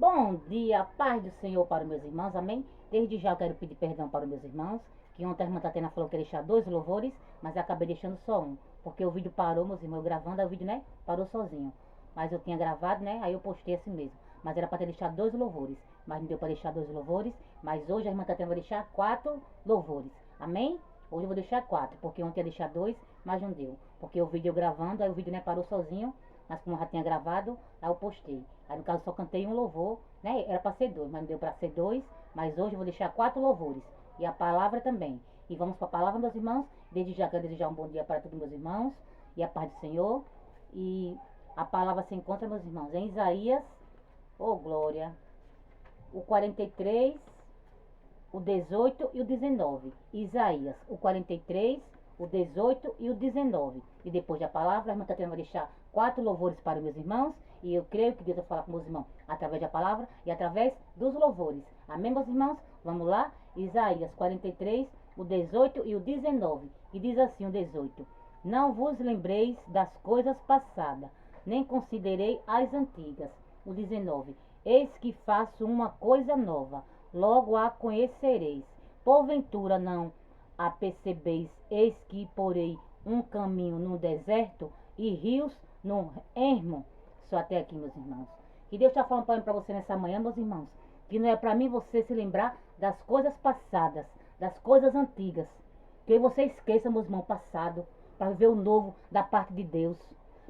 Bom dia, paz do Senhor para os meus irmãos, amém? Desde já eu quero pedir perdão para os meus irmãos, que ontem a irmã Tatiana falou que ia deixar 2 louvores, mas eu acabei deixando só um, porque o vídeo parou, meus irmãos, eu gravando, aí o vídeo, né, parou sozinho. Mas eu tinha gravado, né, aí eu postei assim mesmo. Mas era para ter deixado 2 louvores, mas não deu para deixar 2 louvores, mas hoje a irmã Tatiana vai deixar 4 louvores, amém? Hoje eu vou deixar 4, porque ontem ia deixar 2, mas não deu. Porque o vídeo eu gravando, aí o vídeo, né, parou sozinho, mas como eu já tinha gravado, aí eu postei. Aí no caso só cantei um louvor, né? Era para ser 2, mas não deu para ser 2. Mas hoje eu vou deixar 4 louvores. E a palavra também. E vamos para a palavra, meus irmãos. Desde já quero desejar um bom dia para todos meus irmãos. E a paz do Senhor. E a palavra se encontra, meus irmãos, em Isaías, oh glória, o 43, o 18 e o 19. Isaías, o 43, o 18 e o 19. E depois da palavra, a irmã Tatiana vai deixar 4 louvores para os meus irmãos. E eu creio que Deus vai falar com meus irmãos através da palavra e através dos louvores. Amém, meus irmãos? Vamos lá? Isaías 43, o 18 e o 19. E diz assim o 18. Não vos lembreis das coisas passadas, nem considerei as antigas. O 19. Eis que faço uma coisa nova, logo a conhecereis. Porventura não a percebeis, eis que porei um caminho no deserto e rios no ermo. Só até aqui, meus irmãos. E Deus está falando para você nessa manhã, meus irmãos, que não é para mim você se lembrar das coisas passadas, das coisas antigas. Que você esqueça, meus irmãos, passado, para viver o novo da parte de Deus,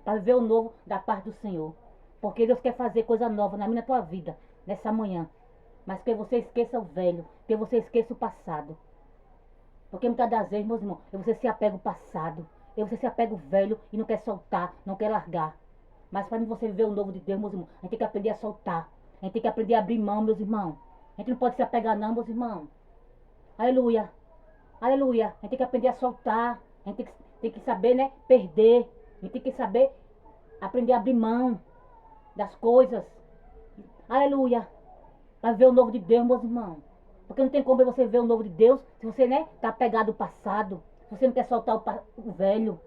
para viver o novo da parte do Senhor. Porque Deus quer fazer coisa nova na minha tua vida, nessa manhã. Mas que você esqueça o velho, que você esqueça o passado. Porque muitas das vezes, meus irmãos, você se apega ao passado, você se apega ao velho e não quer soltar, não quer largar. Mas para você viver o novo de Deus, meus irmãos, a gente tem que aprender a soltar. A gente tem que aprender a abrir mão, meus irmãos. A gente não pode se apegar não, meus irmãos. Aleluia. Aleluia. A gente tem que aprender a soltar. A gente tem que saber, né, perder. A gente tem que saber aprender a abrir mão das coisas. Aleluia. Para ver o novo de Deus, meus irmãos. Porque não tem como você ver o novo de Deus se você, né, tá apegado ao passado. Se você não quer soltar o velho.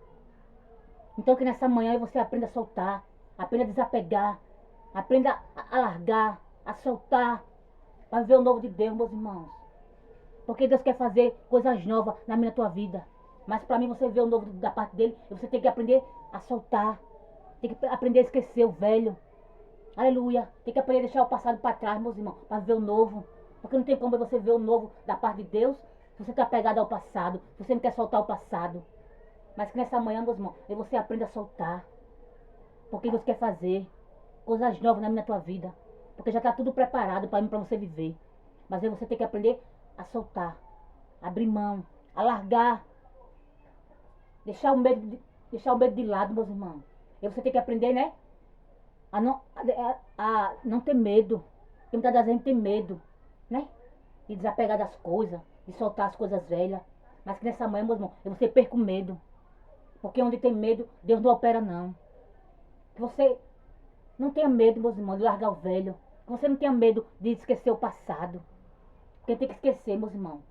Então que nessa manhã você aprenda a soltar. Aprenda a desapegar. Aprenda a largar. A soltar. Para ver o novo de Deus, meus irmãos. Porque Deus quer fazer coisas novas na minha tua vida. Mas para mim você ver o novo da parte dele, você tem que aprender a soltar. Tem que aprender a esquecer o velho. Aleluia. Tem que aprender a deixar o passado para trás, meus irmãos, para ver o novo. Porque não tem como você ver o novo da parte de Deus se você está apegado ao passado, se você não quer soltar o passado. Mas que nessa manhã, meus irmãos, você aprenda a soltar. Porque Deus quer fazer coisas novas na minha tua vida. Porque já está tudo preparado para mim, para você viver. Mas aí você tem que aprender a soltar, abrir mão, a largar, deixar o medo de lado, meus irmãos. E você tem que aprender, né? A não ter medo. Porque muitas das vezes a gente tem medo, né? De desapegar das coisas, de soltar as coisas velhas. Mas que nessa manhã, meus irmãos, você perca o medo. Porque onde tem medo, Deus não opera, não. Que você não tenha medo, meus irmãos, de largar o velho. Que você não tenha medo de esquecer o passado. Porque tem que esquecer, meus irmãos.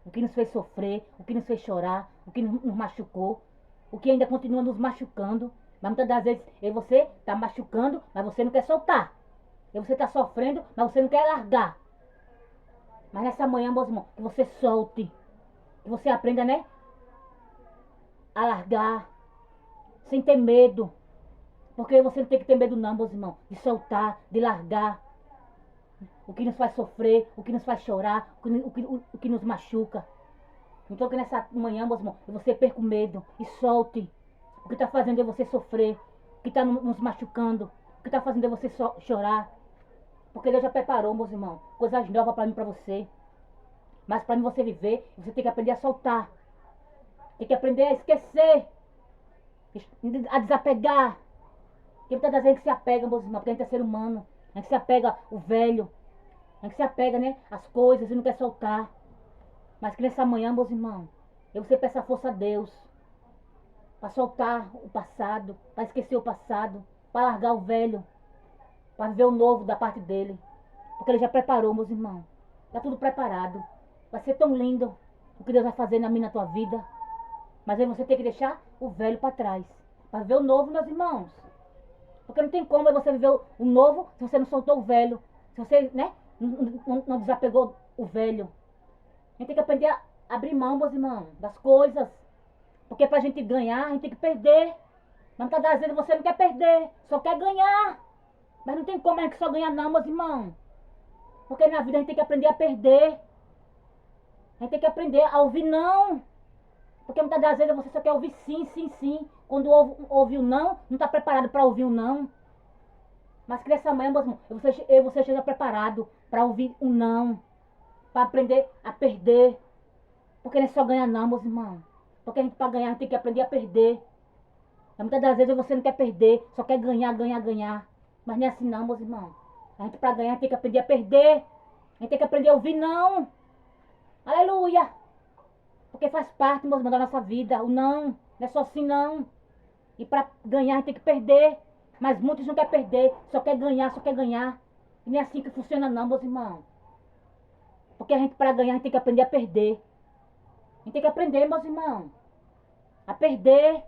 O que nos fez sofrer, o que nos fez chorar, o que nos machucou, o que ainda continua nos machucando. Mas muitas das vezes você está machucando, mas você não quer soltar. E você está sofrendo, mas você não quer largar. Mas nessa manhã, meus irmãos, que você solte. Que você aprenda, né? A largar. Sem ter medo. Porque você não tem que ter medo não, meus irmãos. De soltar, de largar. O que nos faz sofrer, o que nos faz chorar, o que nos machuca. Então que nessa manhã, meus irmãos, você perca o medo e solte. O que está fazendo é você sofrer, o que está nos machucando, o que está fazendo é você chorar. Porque Deus já preparou, meus irmãos, coisas novas para mim e para você. Mas para mim você viver, você tem que aprender a soltar. Tem que aprender a esquecer, a desapegar. Porque muitas das vezes a gente se apega, meus irmãos, porque a gente é ser humano. A gente se apega o velho. A gente se apega, né, as coisas e não quer soltar. Mas que nessa manhã, meus irmãos, você peça força a Deus. Para soltar o passado, para esquecer o passado, para largar o velho, para viver o novo da parte dele. Porque ele já preparou, meus irmãos. Está tudo preparado. Vai ser tão lindo o que Deus vai fazer na minha, na tua vida. Mas aí você tem que deixar o velho para trás. Para viver o novo, meus irmãos. Porque não tem como você viver o novo se você não soltou o velho. Se você, né, não desapegou o velho. A gente tem que aprender a abrir mão, meus irmãos, das coisas. Porque pra gente ganhar, a gente tem que perder. Mas muitas das vezes você não quer perder, só quer ganhar. Mas não tem como a gente só ganhar não, meus irmãos. Porque na vida a gente tem que aprender a perder. A gente tem que aprender a ouvir não. Porque muitas das vezes você só quer ouvir sim, sim, sim. Quando ouve o não, não está preparado para ouvir o não. Mas que nessa manhã, meus irmãos, eu você esteja preparado para ouvir o não. Para aprender a perder. Porque não é só ganhar não, meus irmãos. Porque a gente para ganhar a gente tem que aprender a perder. Mas muitas das vezes você não quer perder, só quer ganhar, ganhar, ganhar. Mas não é assim não, meus irmãos. A gente para ganhar a gente tem que aprender a perder. A gente tem que aprender a ouvir não. Aleluia. Porque faz parte, meus irmãos, da nossa vida. O não. Não é só assim não. E para ganhar a gente tem que perder. Mas muitos não querem perder, só quer ganhar, só quer ganhar. E não é assim que funciona não, meus irmãos. Porque a gente para ganhar a gente tem que aprender a perder. A gente tem que aprender, meus irmãos. A perder.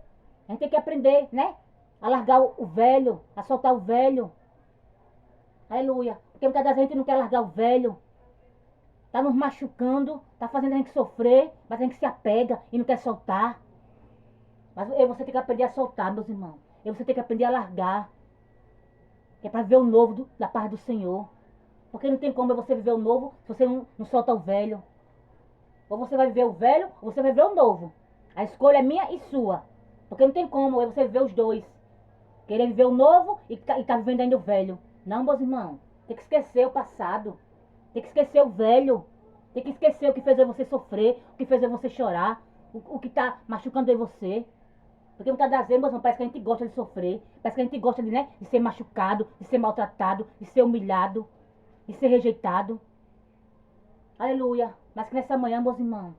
A gente tem que aprender, né? A largar o velho, a soltar o velho. Aleluia. Porque muitas vezes a gente não quer largar o velho. Tá nos machucando, tá fazendo a gente sofrer, mas a gente se apega e não quer soltar. Mas você tem que aprender a soltar, meus irmãos. E você tem que aprender a largar. Que é para ver o novo da paz do Senhor. Porque não tem como você viver o novo se você não solta o velho. Ou você vai viver o velho, ou você vai viver o novo. A escolha é minha e sua. Porque não tem como você viver os dois. Querer viver o novo e tá vivendo ainda o velho. Não, meus irmãos. Tem que esquecer o passado. Tem que esquecer o velho. Tem que esquecer o que fez você sofrer, o que fez você chorar, o que tá machucando em você. Porque muitas das vezes, meus irmãos, parece que a gente gosta de sofrer. Parece que a gente gosta de, né, de ser machucado, de ser maltratado, de ser humilhado, de ser rejeitado. Aleluia. Mas que nessa manhã, meus irmãos,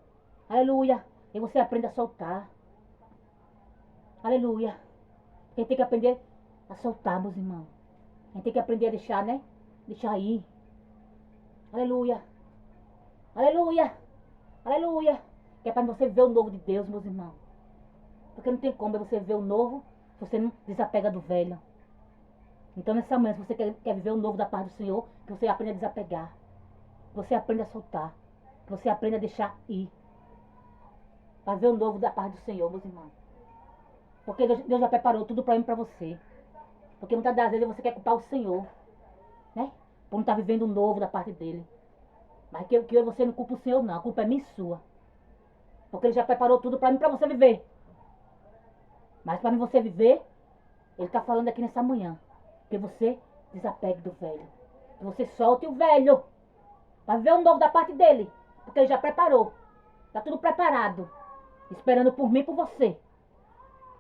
aleluia, e você aprenda a soltar. Aleluia. A gente tem que aprender a soltar, meus irmãos. A gente tem que aprender a deixar, né? Deixar ir. Aleluia. Aleluia. Aleluia. Que é para você ver o novo de Deus, meus irmãos. Porque não tem como você ver o novo se você não desapega do velho. Então nessa manhã, se você quer viver o novo da paz do Senhor, que você aprenda a desapegar. Que você aprenda a soltar. Que você aprenda a deixar ir. Para ver o novo da paz do Senhor, meus irmãos. Porque Deus já preparou tudo para mim e para você. Porque muitas das vezes você quer culpar o Senhor, né? Por não estar vivendo o novo da parte dele. Mas que você não culpa o Senhor, não. A culpa é minha e sua. Porque ele já preparou tudo para mim e para você viver. Mas para você viver, ele está falando aqui nessa manhã. Que você desapegue do velho. Que você solte o velho. Para ver o novo da parte dele. Porque ele já preparou. Está tudo preparado. Esperando por mim e por você.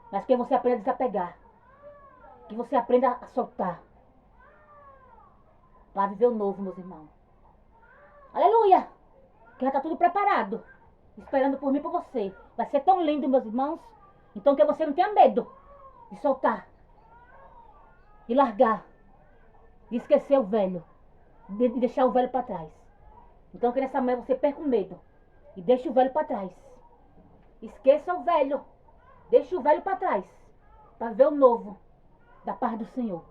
Mas que você aprenda a desapegar. Que você aprenda a soltar. Para viver o novo, meus irmãos. Aleluia! Que já está tudo preparado. Esperando por mim e por você. Vai ser tão lindo, meus irmãos. Então que você não tenha medo de soltar. De largar. De esquecer o velho. De deixar o velho para trás. Então que nessa manhã você perca o medo. E deixe o velho para trás. Esqueça o velho. Deixe o velho para trás. Para ver o novo da paz do Senhor.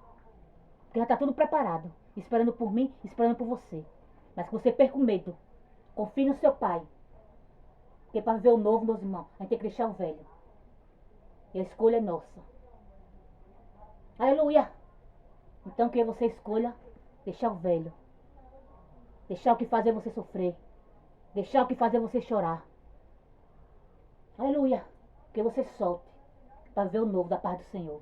Porque já está tudo preparado. Esperando por mim, esperando por você. Mas que você perca o medo. Confie no seu Pai. Porque para ver o novo, meus irmãos, a gente tem que deixar o velho. E a escolha é nossa. Aleluia! Então que você escolha deixar o velho. Deixar o que fazer você sofrer. Deixar o que fazer você chorar. Aleluia! Que você solte para ver o novo da paz do Senhor.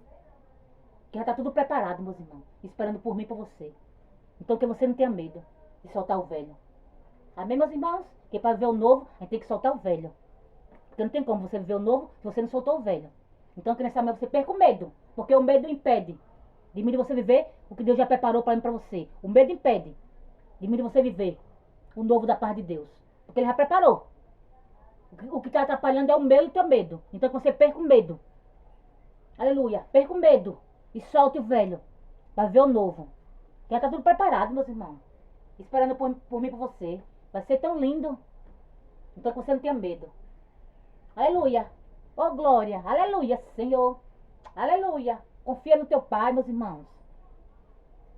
Que já está tudo preparado, meus irmãos. Esperando por mim e por você. Então que você não tenha medo de soltar o velho. Amém, meus irmãos? Que para ver o novo, a gente tem que soltar o velho. Porque não tem como você viver o novo se você não soltou o velho. Então que nessa manhã você perca o medo. Porque o medo impede de mim de você viver o que Deus já preparou para mim e para você. O medo impede de mim de você viver o novo da paz de Deus. Porque Ele já preparou. O que está atrapalhando é o meu e o teu medo. Então que você perca o medo. Aleluia. Perca o medo. E solte o velho. Para ver o novo. Já está tudo preparado, meus irmãos. Esperando por mim e por você. Vai ser tão lindo. Então que você não tenha medo. Aleluia. Oh glória. Aleluia, Senhor. Aleluia. Confia no teu Pai, meus irmãos.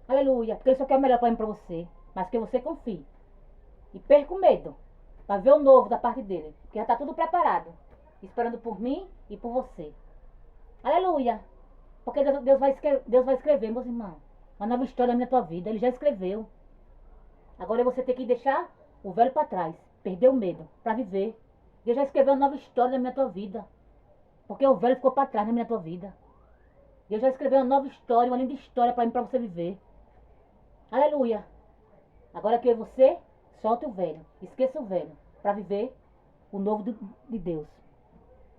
Aleluia. Porque Ele só quer o melhor para mim e para você. Mas que você confie. E perca o medo. Para ver o novo da parte dele. Porque já está tudo preparado. Esperando por mim e por você. Aleluia. Porque Deus vai escrever, meus irmãos. Uma nova história na tua vida. Ele já escreveu. Agora você tem que deixar o velho para trás. Perder o medo para viver. Deus já escreveu uma nova história na minha tua vida. Porque o velho ficou para trás na minha tua vida. Deus já escreveu uma nova história, uma linda história para mim, para você viver. Aleluia. Agora que você solta o velho. Esqueça o velho. Para viver o novo de Deus.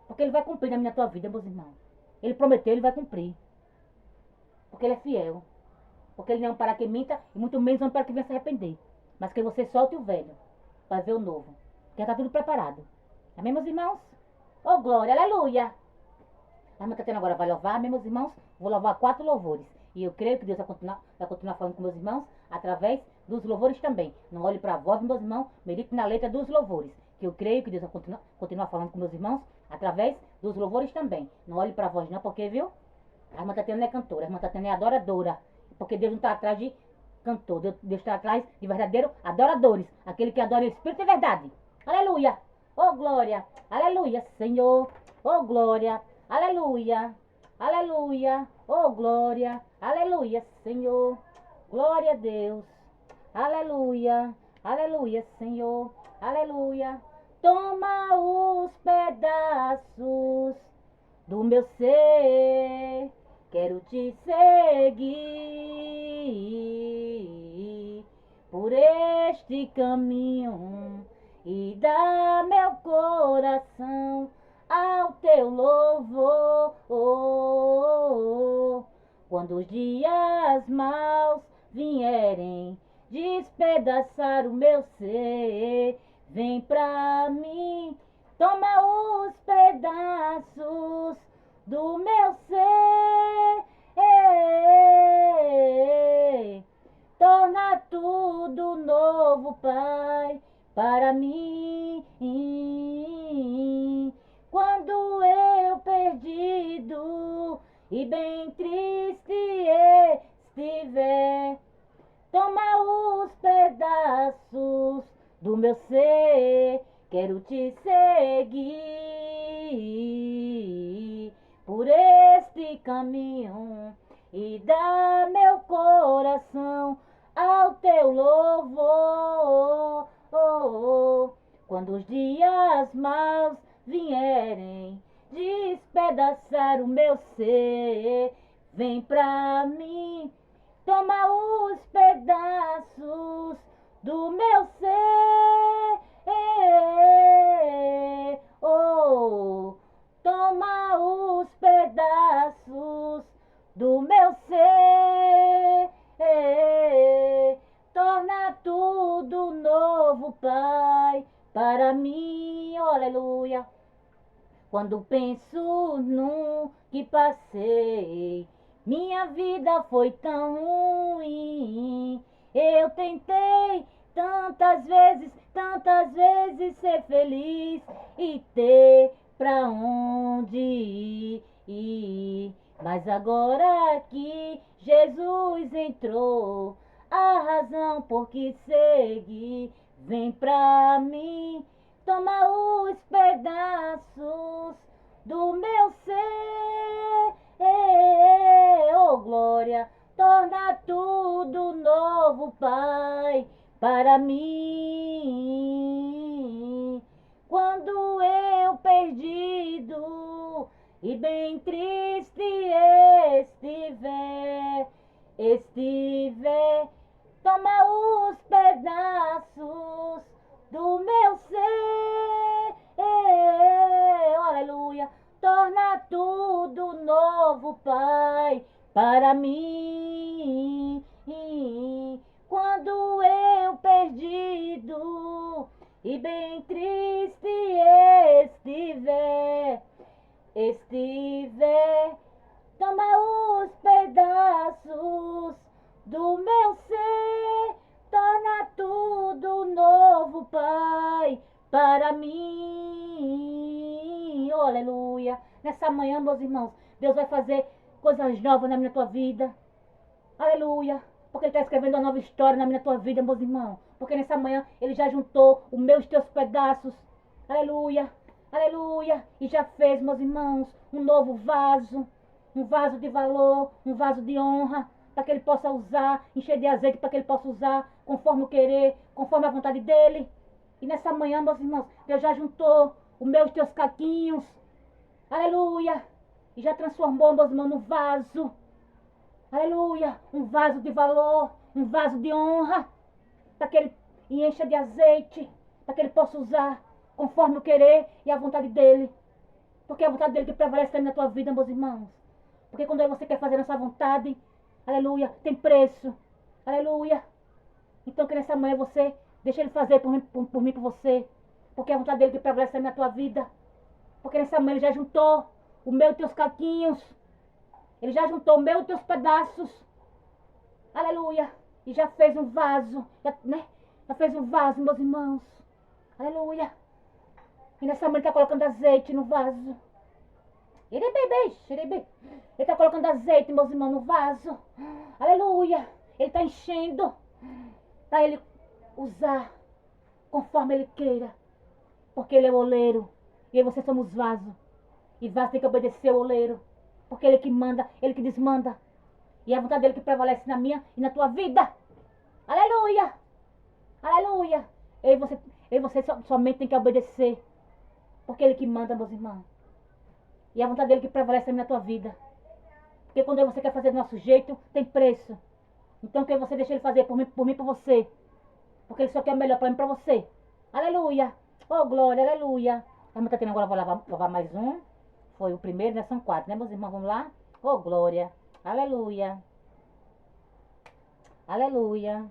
Porque Ele vai cumprir na minha tua vida, meus irmãos. Ele prometeu, Ele vai cumprir. Porque Ele é fiel. Porque Ele não é um para que minta e muito menos um para que venha se arrepender. Mas que você solte o velho para ver o novo. Que já está tudo preparado. Amém, meus irmãos? Oh, glória, aleluia. A irmã Tatiana agora vai louvar, amém, meus irmãos? Vou louvar 4 louvores. E eu creio que Deus vai continuar falando com meus irmãos através dos louvores também. Não olhe para a voz, meus irmãos, medite na letra dos louvores. Que eu creio que Deus vai continuar falando com meus irmãos através dos louvores também. Não olhe para a voz não, porque, viu? A irmã Tatiana não é cantora, a irmã Tatiana é adoradora. Porque Deus não está atrás de cantor, Deus está atrás de verdadeiros adoradores. Aquele que adora o Espírito e verdade. Aleluia! Oh, glória! Aleluia, Senhor! Oh, glória! Aleluia! Aleluia! Oh, glória! Aleluia, Senhor! Glória a Deus! Aleluia! Aleluia, Senhor! Aleluia! Toma os pedaços do meu ser, quero te seguir por este caminho e dar meu coração ao teu louvor. Quando os dias maus vierem despedaçar o meu ser, vem pra mim, toma os pedaços do meu ser, torna tudo novo, Pai, para mim. Quando eu perdido e bem triste estiver, toma os pedaços do meu ser, quero te seguir por este caminho e dar meu coração ao teu louvor. Quando os dias maus vierem despedaçar o meu ser, vem pra mim, toma os pedaços do meu ser, toma os pedaços do meu ser, torna tudo novo, Pai, para mim, oh, aleluia. Quando penso no que passei, minha vida foi tão ruim. Eu tentei tantas vezes ser feliz e ter pra onde ir. Mas agora que Jesus entrou, a razão por que seguir, vem pra mim, toma os pedaços do meu ser, oh glória, torna tudo novo, Pai, para mim. Quando eu perdido e bem triste estiver, toma os pedaços do meu ser, aleluia, torna tudo novo, Pai, para mim. Quando eu perdido e bem triste estiver, toma os pedaços do meu ser, torna tudo novo, Pai, para mim. Oh, aleluia. Nessa manhã, meus irmãos, Deus vai fazer coisas novas na minha tua vida. Aleluia. Porque Ele está escrevendo uma nova história na tua vida, meus irmãos. Porque nessa manhã Ele já juntou os meus e teus pedaços. Aleluia, aleluia. E já fez, meus irmãos, um novo vaso. Um vaso de valor, um vaso de honra. Para que Ele possa usar, encher de azeite, para que Ele possa usar conforme o querer, conforme a vontade dEle. E nessa manhã, meus irmãos, Deus já juntou os meus e teus caquinhos. Aleluia. E já transformou, meus irmãos, num vaso. Aleluia. Um vaso de valor, um vaso de honra. Para que Ele encha de azeite. Para que Ele possa usar conforme o querer e a vontade dEle. Porque é a vontade dEle que prevalece também na tua vida, meus irmãos. Porque quando você quer fazer a sua vontade, aleluia, tem preço. Aleluia. Então que nessa manhã você deixa Ele fazer por mim, por você. Porque é a vontade dEle que prevalece também na tua vida. Porque nessa manhã Ele já juntou o meu e teus caquinhos. Ele já juntou o meu e teus pedaços. Aleluia. E já fez um vaso. Já fez um vaso, meus irmãos. Aleluia. E nessa manhã Ele está colocando azeite no vaso. Ele está colocando azeite, meus irmãos, no vaso. Aleluia. Ele está enchendo. Para Ele usar conforme Ele queira. Porque Ele é o oleiro. E eu e você somos vaso. E vaso tem que obedecer o oleiro. Porque Ele que manda, Ele que desmanda. E é a vontade dEle que prevalece na minha e na tua vida. Aleluia. Aleluia. Eu e você somente tem que obedecer. Porque Ele que manda, meus irmãos. E é a vontade dEle que prevalece na tua vida. Porque quando você quer fazer do nosso jeito, tem preço. Então que você deixa Ele fazer por mim, por você. Porque Ele só quer o melhor para mim, para você. Aleluia. Oh, glória, aleluia. A irmã Tatiana agora vou lavar mais um. Foi o primeiro, né? São 4, né, meus irmãos? Vamos lá? Oh, glória. Aleluia. Aleluia.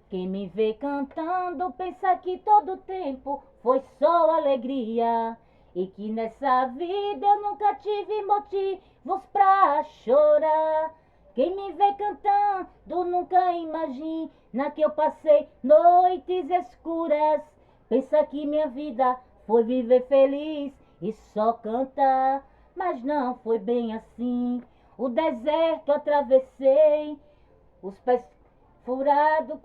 Quem me vê cantando pensa que todo tempo foi só alegria. E que nessa vida eu nunca tive motivos pra chorar. Quem me vê cantando nunca imagina que eu passei noites escuras. Pensa que minha vida foi viver feliz e só cantar. Mas não foi bem assim. O deserto atravessei, os pés furados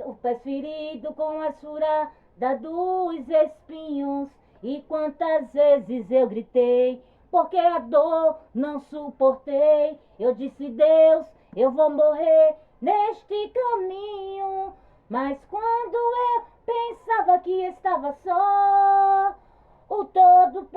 os pés feridos com as furadas dos espinhos. E quantas vezes eu gritei, porque a dor não suportei. Eu disse, Deus, eu vou morrer neste caminho. Mas quando eu pensava que estava só, o Todo-Poderoso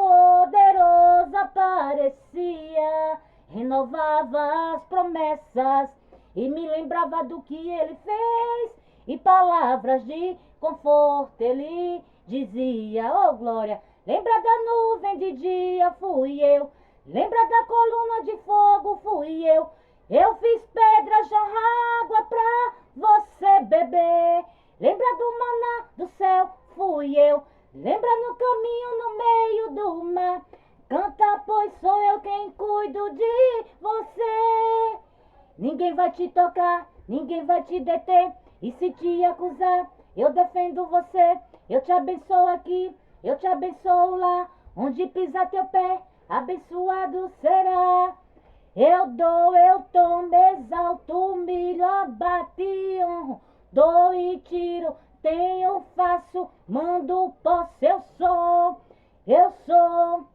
aparecia, renovava as promessas e me lembrava do que Ele fez. E palavras de conforto Ele dizia, oh glória, lembra da nuvem de dia, fui eu. Lembra da coluna de fogo, fui eu. Eu fiz pedra jorrar água pra você beber. Lembra do maná do céu, fui eu. Lembra no caminho no meio do mar. Canta, pois sou eu quem cuido de você. Ninguém vai te tocar, ninguém vai te deter. E se te acusar, eu defendo você. Eu te abençoo aqui, eu te abençoo lá. Onde pisar teu pé, abençoado será. Eu dou, eu tomo, exalto, humilho, abato e honro. Dou e tiro, tenho, faço, mando, posso, eu sou. Eu sou,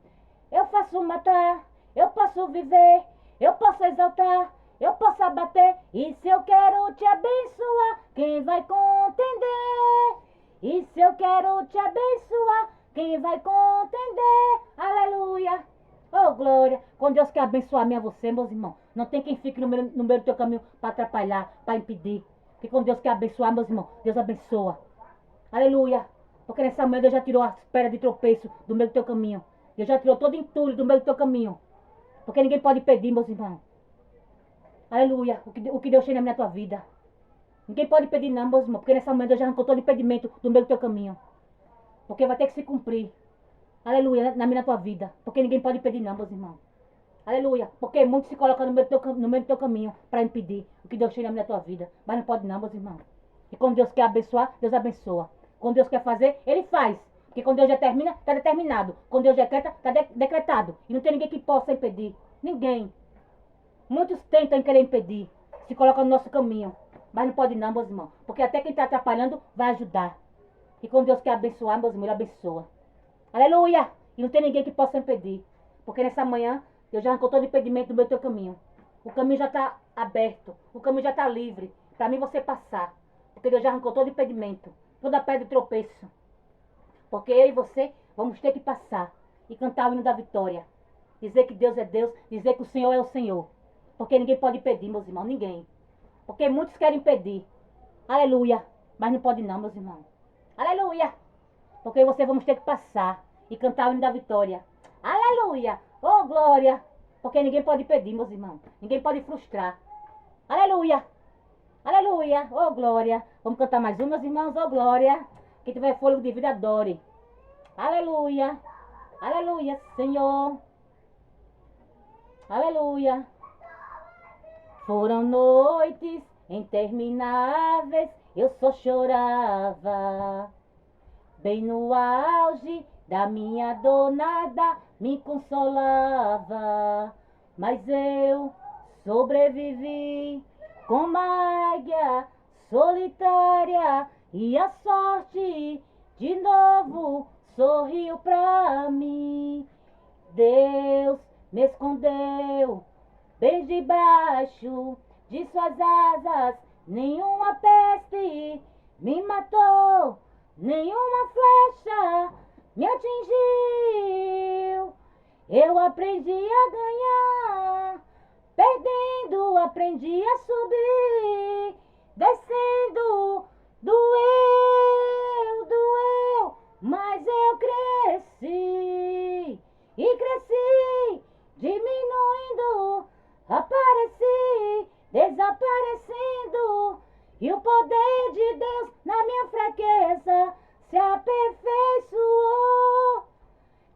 eu faço matar, eu posso viver, eu posso exaltar, eu posso abater. E se eu quero te abençoar, quem vai contender? E se eu quero te abençoar, quem vai contender? Aleluia. Oh, glória. Quando Deus quer abençoar a você, meus irmãos, não tem quem fique no meio do teu caminho para atrapalhar, para impedir. Porque quando Deus quer abençoar, meus irmãos, Deus abençoa. Aleluia. Porque nessa manhã Deus já tirou as pedras de tropeço do meio do teu caminho. Deus já tirou todo entulho do meio do teu caminho. Porque ninguém pode impedir, meus irmãos. Aleluia. O que Deus tem na tua vida. Ninguém pode impedir não, meus irmãos. Porque nessa manhã Deus já arrancou todo impedimento do meio do teu caminho. Porque vai ter que se cumprir. Aleluia, na tua vida. Porque ninguém pode impedir não, meus irmãos. Aleluia. Porque muitos se colocam no meio do teu caminho para impedir o que Deus tem na tua vida. Mas não pode não, meus irmãos. E quando Deus quer abençoar, Deus abençoa. Quando Deus quer fazer, Ele faz. Porque quando Deus determina, está determinado. Quando Deus decreta, está decretado. E não tem ninguém que possa impedir. Ninguém. Muitos tentam querer impedir, se colocam no nosso caminho. Mas não pode não, meus irmãos. Porque até quem está atrapalhando vai ajudar. E quando Deus quer abençoar, meus irmãos, Ele abençoa. Aleluia! E não tem ninguém que possa impedir. Porque nessa manhã, Deus já arrancou todo impedimento do meu teu caminho. O caminho já está aberto. O caminho já está livre. Para mim você passar. Porque Deus já arrancou todo impedimento. Toda pedra de tropeço. Porque eu e você vamos ter que passar. E cantar o hino da vitória. Dizer que Deus é Deus. Dizer que o Senhor é o Senhor. Porque ninguém pode impedir, meus irmãos. Ninguém. Porque muitos querem impedir. Aleluia. Mas não pode não, meus irmãos. Aleluia. Porque você vamos ter que passar. E cantar o hino da vitória. Aleluia. Oh, glória. Porque ninguém pode impedir, meus irmãos. Ninguém pode frustrar. Aleluia. Aleluia. Oh, glória. Vamos cantar mais um, meus irmãos. Oh, glória. Quem tiver fôlego de vida, adore. Aleluia. Aleluia, Senhor. Aleluia. Foram noites intermináveis, eu só chorava. Bem no auge da minha dor, nada me consolava. Mas eu sobrevivi como águia solitária e a sorte de novo sorriu pra mim. Deus me escondeu bem debaixo de suas asas, nenhuma peste me matou, nenhuma flecha me atingiu. Eu aprendi a ganhar, perdendo aprendi a subir, descendo doeu, mas eu cresci e cresci, diminuindo, apareci, desaparecendo, e o poder de Deus na minha fraqueza se aperfeiçoou.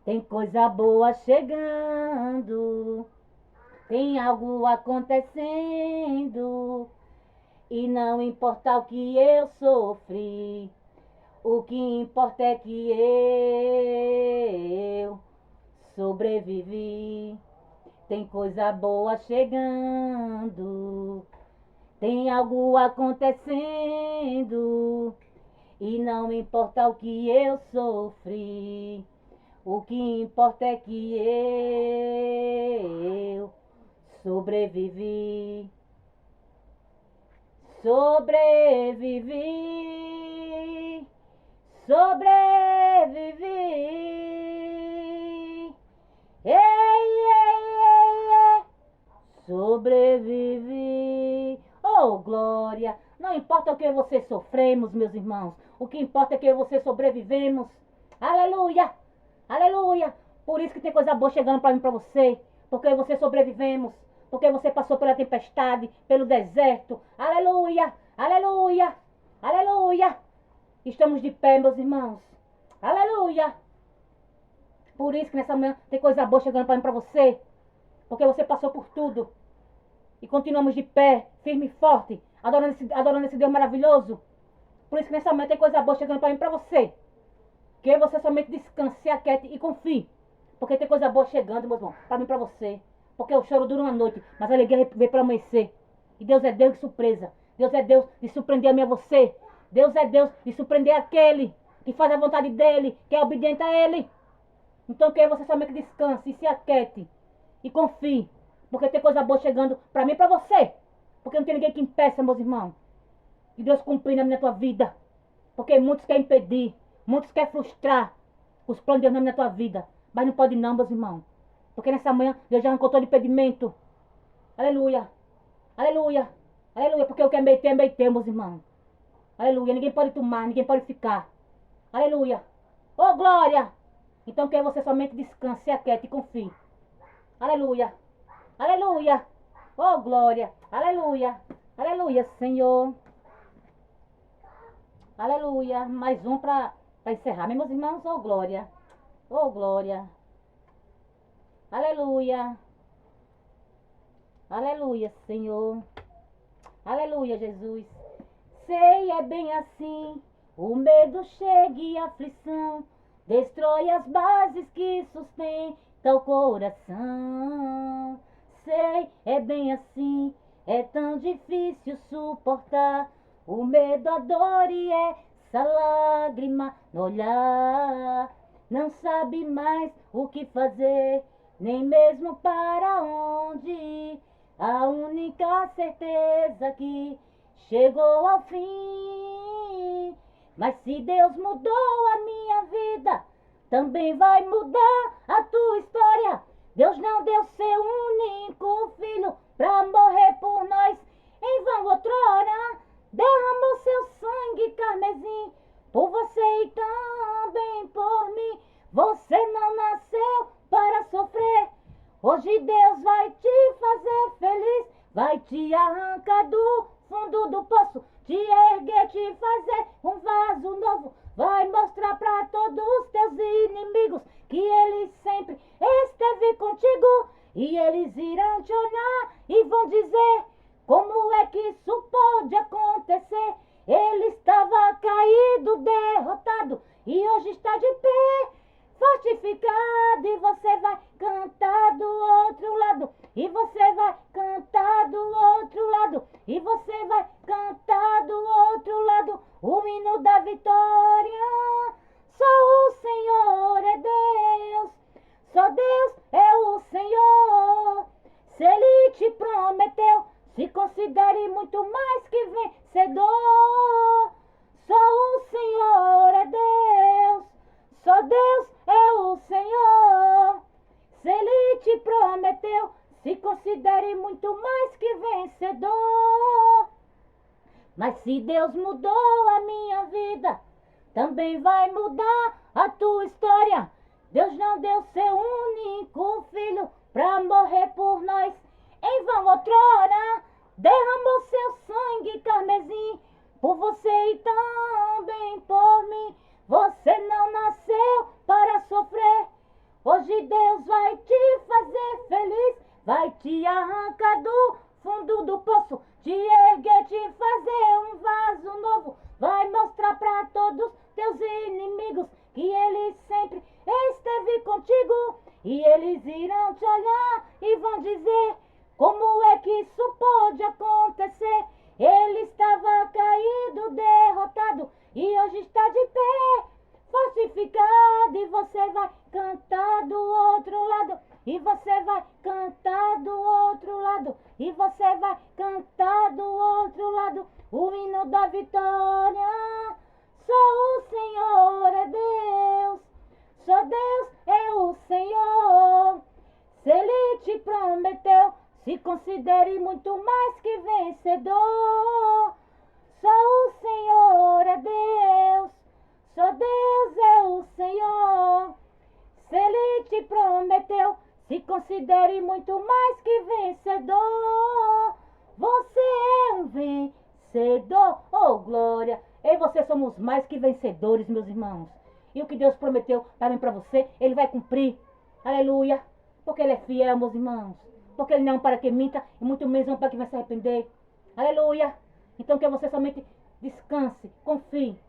Tem coisa boa chegando, tem algo acontecendo, e não importa o que eu sofri, o que importa é que eu sobrevivi. Tem coisa boa chegando, tem algo acontecendo, e não importa o que eu sofri, o que importa é que eu sobrevivi. Sobrevivi, sobrevivi. Ei, ei, ei, ei. Sobrevivi. Oh, glória. Não importa o que você sofremos, meus irmãos. O que importa é que você sobrevivemos. Aleluia. Aleluia. Por isso que tem coisa boa chegando para mim, para você. Porque você sobrevivemos. Porque você passou pela tempestade, pelo deserto. Aleluia. Aleluia. Aleluia. Estamos de pé, meus irmãos. Aleluia. Por isso que nessa manhã tem coisa boa chegando para mim, para você. Porque você passou por tudo. E continuamos de pé, firme e forte, adorando esse Deus maravilhoso. Por isso que nessa manhã tem coisa boa chegando para mim, para você. Que você somente descanse, se aquiete e confie. Porque tem coisa boa chegando, meu irmão, para mim e para você. Porque o choro dura uma noite, mas a alegria vem para amanhecer. E Deus é Deus de surpresa. Deus é Deus de surpreender a mim e a você. Deus é Deus de surpreender aquele que faz a vontade dele, que é obediente a ele. Então que você somente descanse e se aquiete e confie. Porque tem coisa boa chegando para mim e para você. Porque não tem ninguém que impeça, meus irmãos. E Deus cumprir na tua vida. Porque muitos querem impedir, muitos querem frustrar os planos de Deus na tua vida. Mas não pode não, meus irmãos. Porque nessa manhã Deus já arrancou todo impedimento. Aleluia. Aleluia. Aleluia. Porque o que é meio teu, meus irmãos. Aleluia. Ninguém pode tomar, ninguém pode ficar. Aleluia. Oh, glória. Então que você somente descanse, se aquiete e confie. Aleluia. Aleluia. Oh, glória. Aleluia. Aleluia, Senhor. Aleluia. Mais um para encerrar, meus irmãos. Oh, glória. Oh, glória. Aleluia. Aleluia, Senhor. Aleluia, Jesus. Sei, é bem assim. O medo chega e a aflição destrói as bases que sustentam o coração. sei, é bem assim. É tão difícil suportar o medo, a dor e essa lágrima no olhar. Não sabe mais o que fazer, nem mesmo para onde ir. A única certeza que chegou ao fim. Mas se Deus mudou a minha vida, também vai mudar a tua história. Deus não deu seu único filho pra morrer por nós. Em vão outrora derramou seu sangue carmesim por você e também por mim. Você não nasceu para sofrer. Hoje Deus vai te fazer feliz. Vai te arrancar do fundo do poço, te erguer, te fazer um vaso novo. Vai mostrar para todos os teus inimigos que Ele sempre esteve contigo. E eles irão te olhar e vão dizer: como é que isso pode acontecer? Ele estava caído, derrotado, e hoje está de pé, fortificado. E você vai cantar do outro lado, e você vai cantar do outro lado, e você vai cantar do outro lado o hino da vitória. Só o Senhor é Deus, só Deus é o Senhor. Se Ele te prometeu, se considere muito mais que vencedor. Só o Senhor é Deus, só Deus é o Senhor. Se Ele te prometeu, se considere muito mais que vencedor. Mas se Deus mudou a minha vida, também vai mudar a tua história. Deus não deu seu único filho pra morrer por nós. Em vão outrora derramou seu sangue carmesim por você e também por mim. Você não nasceu para sofrer. Hoje Deus vai te fazer feliz. Vai te arrancar do fundo do poço, te erguer, te fazer um vaso novo. Vai mostrar para todos teus inimigos que Ele sempre esteve contigo. E eles irão te olhar e vão dizer: como é que isso pode acontecer? Ele estava caído, derrotado, e hoje está de pé, fortificado. E você vai cantar do outro lado, e você vai cantar do outro lado, e você vai cantar do outro lado o hino da vitória. Só o Senhor é Deus, só Deus é o Senhor. Se Ele te prometeu, se considere muito mais que vencedor. Só o Senhor é Deus, só Deus é o Senhor. Se Ele te prometeu, se considere muito mais que vencedor. Você é um vencedor, oh glória. Eu e você somos mais que vencedores, meus irmãos. E o que Deus prometeu para mim e para você, Ele vai cumprir. Aleluia. Porque Ele é fiel, meus irmãos. Porque Ele não é um para que minta, e muito menos é um para que vai se arrepender. Aleluia. Então que você somente descanse, confie.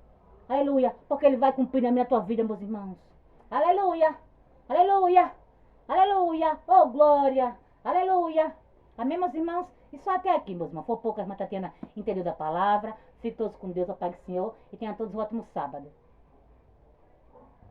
Aleluia. Porque Ele vai cumprir na minha tua vida, meus irmãos. Aleluia. Aleluia. Aleluia. Oh, glória. Aleluia. Amém, meus irmãos? E só até aqui, meus irmãos. Foi pouco, a irmã Tatiana entendeu da palavra. Fique todos com Deus, ó Pai do Senhor. E tenham todos um ótimo sábado.